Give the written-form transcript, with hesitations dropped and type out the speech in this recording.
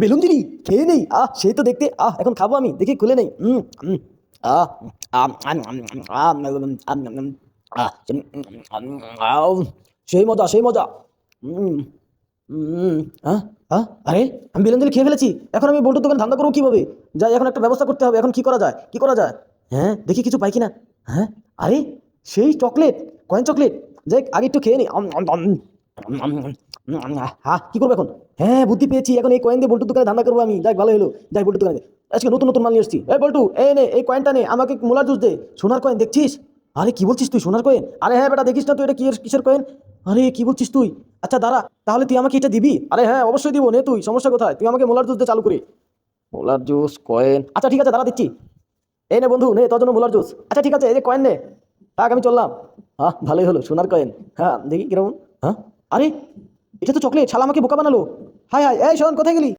Balloon দিলি, খেয়ে নেই। সেই তো দেখতে, এখন খাবো আমি, দেখি খুলে নেই। আহ আম, আম, আম, আম, আম, আম, আম, আহ, আউ, সেই মজা, সেই মজা। উম, উম, আহ, আরে আমি বেলুন দিলি খেয়ে ফেলেছি। এখন আমি বল্টুর দোকানে ধান্দা করবো কিভাবে? যাই, এখন একটা ব্যবস্থা করতে হবে। এখন কি করা যায়, কি করা যায়? হ্যাঁ, দেখি কিছু পাই কিনা। হ্যাঁ, আরে সেই চকলেট, কয়েন চকলেট। যাই আগে একটু খেয়ে নি। কি করবো এখন? হ্যাঁ, বুদ্ধি পেয়েছি। এখন এই কয়েন দিয়ে বল্টুর দোকানে ধান্দা করবো আমি। যাই, ভালো হলো। যাই বল্টুর দোকানে। আজকে নতুন নতুন মাল নিয়ে এসেছি। এই বল্টু, এই নে এই কয়েনটা নে, আমাকে মোলার জুস দে। সোনার কয়েন দেখছিস? আরে কি বলছিস তুই, সোনার কয়েন? আরে হ্যাঁ বেটা, দেখিস না তুই এটা কিসের কয়েন? আরে কি বলছিস তুই? আচ্ছা দাঁড়া, তাহলে তুই আমাকে এটা দিবি? আরে হ্যাঁ, অবশ্যই দিব। নে তুই, সমস্যা কোথায়? তুই আমাকে মোলার জুস দে চালু করে। মোলার জুস, কয়েন, আচ্ছা ঠিক আছে, দাঁড়া দিচ্ছি। এই নে বন্ধু, নে তোর জন্য মোলার জুস। আচ্ছা ঠিক আছে, এই যে কয়েন নে। থাক, আমি চললাম। ভালোই হলো, সোনার কয়েন। হ্যাঁ, দেখি কিরকম। হ্যাঁ, আরে এটা তো চকলেট, শালা আমাকে বোকা বানালো। হাই হাই, এই শোন, কোথায় গেলি?